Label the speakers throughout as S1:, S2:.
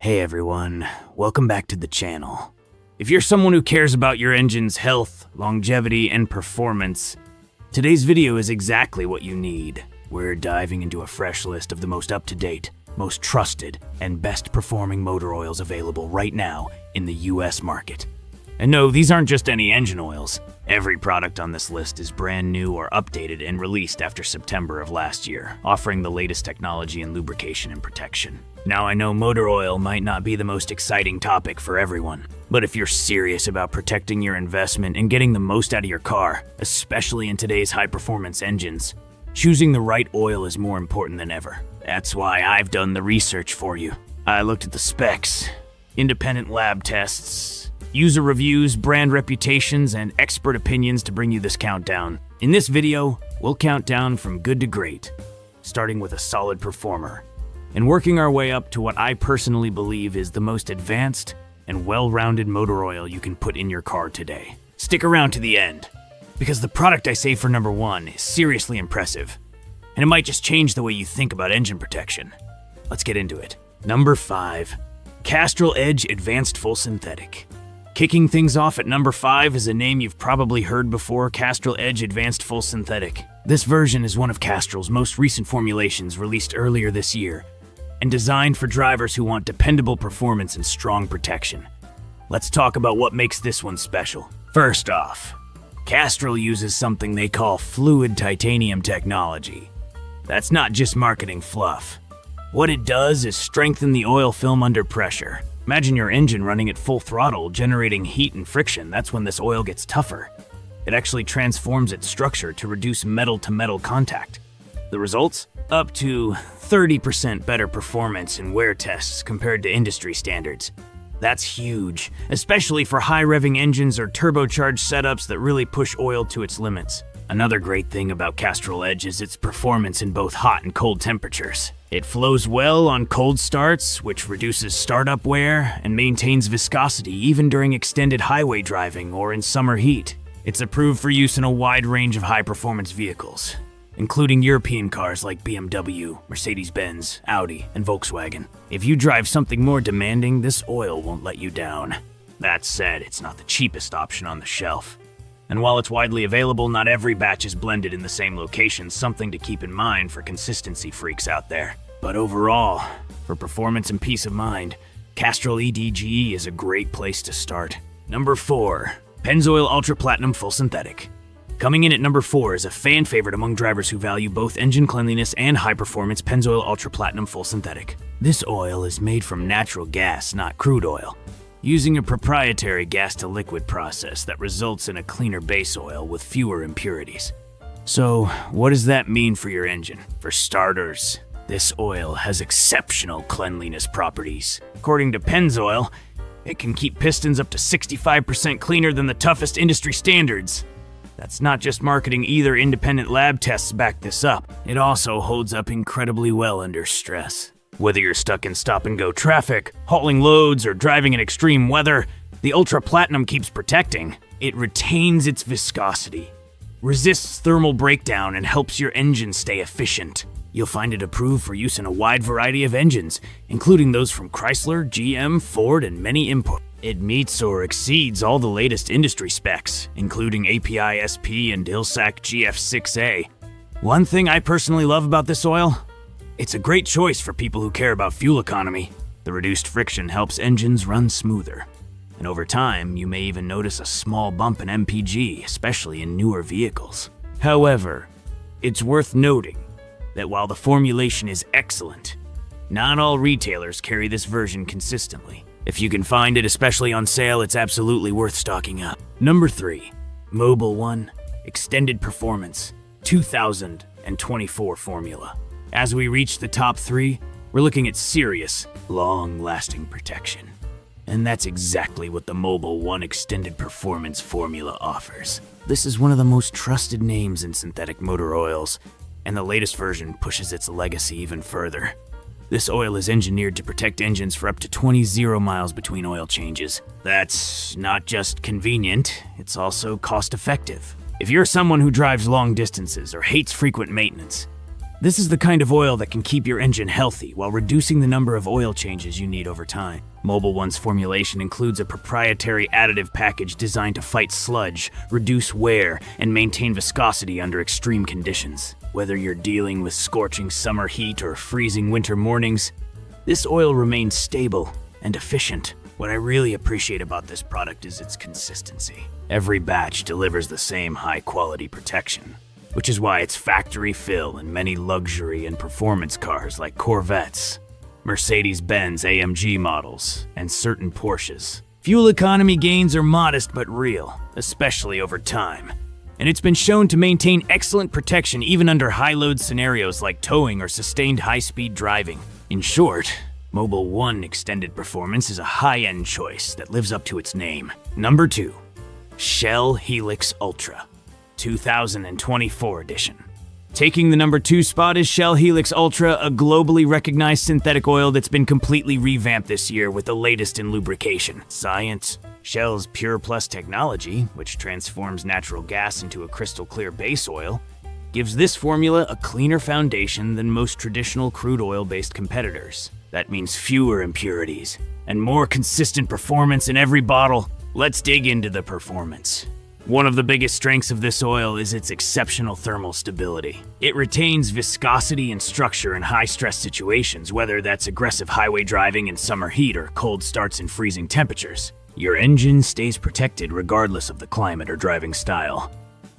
S1: Hey everyone, welcome back to the channel. If you're someone who cares about your engine's health, longevity, and performance, today's video is exactly what you need. We're diving into a fresh list of the most up-to-date, most trusted, and best-performing motor oils available right now in the US market. And no, these aren't just any engine oils. Every product on this list is brand new or updated and released after September of last year, offering the latest technology in lubrication and protection. Now, I know motor oil might not be the most exciting topic for everyone, but if you're serious about protecting your investment and getting the most out of your car, especially in today's high-performance engines, choosing the right oil is more important than ever. That's why I've done the research for you. I looked at the specs, independent lab tests, user reviews, brand reputations, and expert opinions to bring you this countdown. In this video, we'll count down from good to great, starting with a solid performer, and working our way up to what I personally believe is the most advanced and well-rounded motor oil you can put in your car today. Stick around to the end, because the product I save for number 1 is seriously impressive, and it might just change the way you think about engine protection. Let's get into it. Number 5, Castrol Edge Advanced Full Synthetic. Kicking things off at number 5 is a name you've probably heard before, Castrol Edge Advanced Full Synthetic. This version is one of Castrol's most recent formulations released earlier this year, and designed for drivers who want dependable performance and strong protection. Let's talk about what makes this one special. First off, Castrol uses something they call fluid titanium technology. That's not just marketing fluff. What it does is strengthen the oil film under pressure. Imagine your engine running at full throttle, generating heat and friction. That's when this oil gets tougher. It actually transforms its structure to reduce metal-to-metal contact. The results? Up to 30% better performance in wear tests compared to industry standards. That's huge, especially for high-revving engines or turbocharged setups that really push oil to its limits. Another great thing about Castrol Edge is its performance in both hot and cold temperatures. It flows well on cold starts, which reduces startup wear and maintains viscosity even during extended highway driving or in summer heat. It's approved for use in a wide range of high-performance vehicles, including European cars like BMW, Mercedes-Benz, Audi, and Volkswagen. If you drive something more demanding, this oil won't let you down. That said, it's not the cheapest option on the shelf. And while it's widely available, not every batch is blended in the same location, something to keep in mind for consistency freaks out there. But overall, for performance and peace of mind, Castrol EDGE is a great place to start. Number 4, Pennzoil Ultra Platinum Full Synthetic. Coming in at number 4 is a fan favorite among drivers who value both engine cleanliness and high-performance Pennzoil Ultra Platinum Full Synthetic. This oil is made from natural gas, not crude oil, using a proprietary gas-to-liquid process that results in a cleaner base oil with fewer impurities. So, what does that mean for your engine? For starters, this oil has exceptional cleanliness properties. According to Pennzoil, it can keep pistons up to 65% cleaner than the toughest industry standards. That's not just marketing either, independent lab tests back this up. It also holds up incredibly well under stress. Whether you're stuck in stop-and-go traffic, hauling loads, or driving in extreme weather, the Ultra Platinum keeps protecting. It retains its viscosity, resists thermal breakdown, and helps your engine stay efficient. You'll find it approved for use in a wide variety of engines, including those from Chrysler, GM, Ford, and many imports. It meets or exceeds all the latest industry specs, including API SP and ILSAC GF-6. One thing I personally love about this oil? It's a great choice for people who care about fuel economy. The reduced friction helps engines run smoother. And over time, you may even notice a small bump in MPG, especially in newer vehicles. However, it's worth noting that while the formulation is excellent, not all retailers carry this version consistently. If you can find it, especially on sale, it's absolutely worth stocking up. Number 3, Mobil 1 Extended Performance 2024 formula. As we reach the top 3, we're looking at serious, long-lasting protection. And that's exactly what the Mobil 1 Extended Performance formula offers. This is one of the most trusted names in synthetic motor oils, and the latest version pushes its legacy even further. This oil is engineered to protect engines for up to 20 0 miles between oil changes. That's not just convenient, it's also cost-effective. If you're someone who drives long distances or hates frequent maintenance, This is the kind of oil that can keep your engine healthy while reducing the number of oil changes you need over time. Mobil One's formulation includes a proprietary additive package designed to fight sludge, reduce wear, and maintain viscosity under extreme conditions. Whether you're dealing with scorching summer heat or freezing winter mornings, this oil remains stable and efficient. What I really appreciate about this product is its consistency. Every batch delivers the same high-quality protection, which is why it's factory fill in many luxury and performance cars like Corvettes, Mercedes-Benz AMG models, and certain Porsches. Fuel economy gains are modest but real, especially over time. And it's been shown to maintain excellent protection even under high-load scenarios like towing or sustained high-speed driving. In short, Mobil One Extended Performance is a high-end choice that lives up to its name. Number 2. Shell Helix Ultra 2024 edition. Taking the number 2 spot is Shell Helix Ultra, a globally recognized synthetic oil that's been completely revamped this year with the latest in lubrication science. Shell's Pure Plus technology, which transforms natural gas into a crystal clear base oil, gives this formula a cleaner foundation than most traditional crude oil-based competitors. That means fewer impurities and more consistent performance in every bottle. Let's dig into the performance. One of the biggest strengths of this oil is its exceptional thermal stability. It retains viscosity and structure in high-stress situations, whether that's aggressive highway driving in summer heat or cold starts in freezing temperatures. Your engine stays protected regardless of the climate or driving style.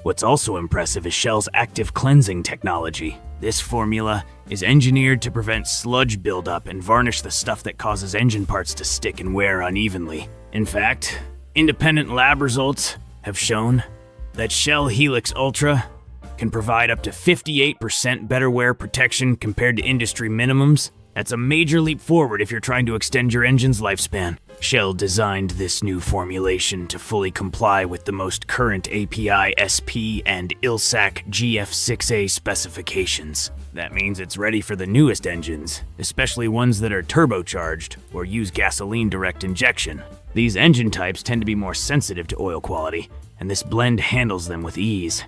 S1: What's also impressive is Shell's active cleansing technology. This formula is engineered to prevent sludge buildup and varnish the stuff that causes engine parts to stick and wear unevenly. In fact, independent lab results have shown that Shell Helix Ultra can provide up to 58% better wear protection compared to industry minimums. That's a major leap forward if you're trying to extend your engine's lifespan. Shell designed this new formulation to fully comply with the most current API, SP and ILSAC GF-6 specifications. That means it's ready for the newest engines, especially ones that are turbocharged or use gasoline direct injection. These engine types tend to be more sensitive to oil quality, and this blend handles them with ease.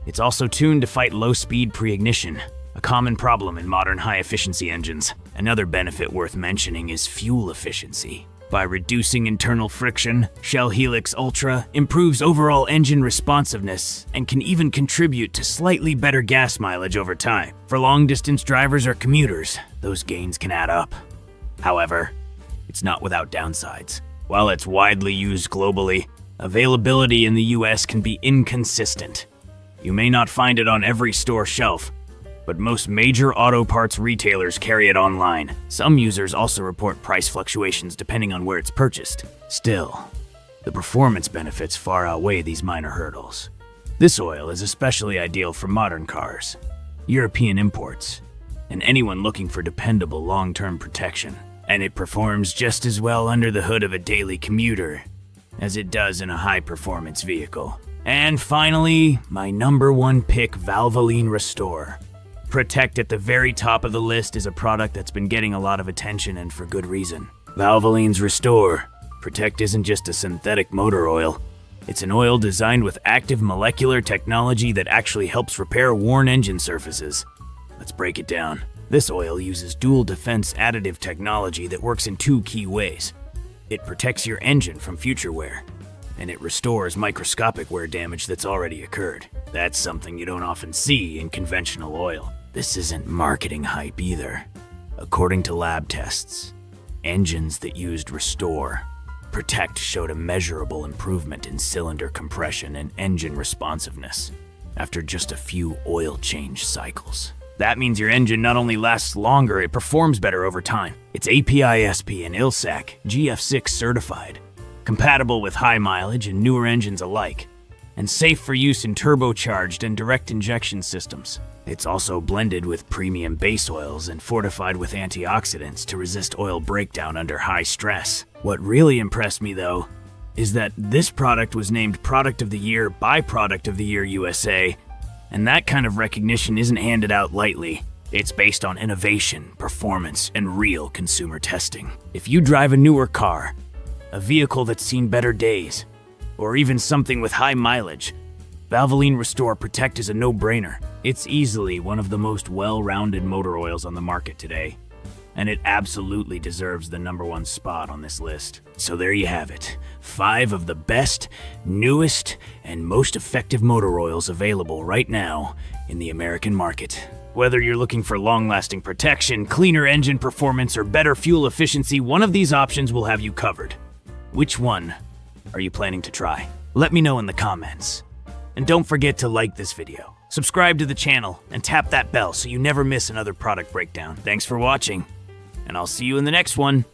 S1: It's also tuned to fight low-speed pre-ignition, a common problem in modern high-efficiency engines. Another benefit worth mentioning is fuel efficiency. By reducing internal friction, Shell Helix Ultra improves overall engine responsiveness and can even contribute to slightly better gas mileage over time. For long-distance drivers or commuters, those gains can add up. However, it's not without downsides. While it's widely used globally, availability in the US can be inconsistent. You may not find it on every store shelf, but most major auto parts retailers carry it online. Some users also report price fluctuations depending on where it's purchased. Still, the performance benefits far outweigh these minor hurdles. This oil is especially ideal for modern cars, European imports, and anyone looking for dependable long-term protection. And it performs just as well under the hood of a daily commuter as it does in a high-performance vehicle. And finally, my number 1 pick, Valvoline Restore Protect at the very top of the list is a product that's been getting a lot of attention, and for good reason. Valvoline's Restore Protect isn't just a synthetic motor oil. It's an oil designed with active molecular technology that actually helps repair worn engine surfaces. Let's break it down. This oil uses dual defense additive technology that works in 2 key ways. It protects your engine from future wear, and it restores microscopic wear damage that's already occurred. That's something you don't often see in conventional oil. This isn't marketing hype either. According to lab tests, engines that used Restore Protect showed a measurable improvement in cylinder compression and engine responsiveness after just a few oil change cycles. That means your engine not only lasts longer, it performs better over time. It's API, SP and ILSAC GF-6 certified, compatible with high mileage and newer engines alike, and safe for use in turbocharged and direct injection systems. It's also blended with premium base oils and fortified with antioxidants to resist oil breakdown under high stress. What really impressed me, though, is that this product was named Product of the Year by Product of the Year USA, and that kind of recognition isn't handed out lightly. It's based on innovation, performance, and real consumer testing. If you drive a newer car, a vehicle that's seen better days, or even something with high mileage, Valvoline Restore Protect is a no-brainer. It's easily one of the most well-rounded motor oils on the market today, and it absolutely deserves the #1 spot on this list. So there you have it, 5 of the best, newest, and most effective motor oils available right now in the American market. Whether you're looking for long-lasting protection, cleaner engine performance, or better fuel efficiency, one of these options will have you covered. Which one are you planning to try? Let me know in the comments. And don't forget to like this video, subscribe to the channel, and tap that bell so you never miss another product breakdown. Thanks for watching, and I'll see you in the next one.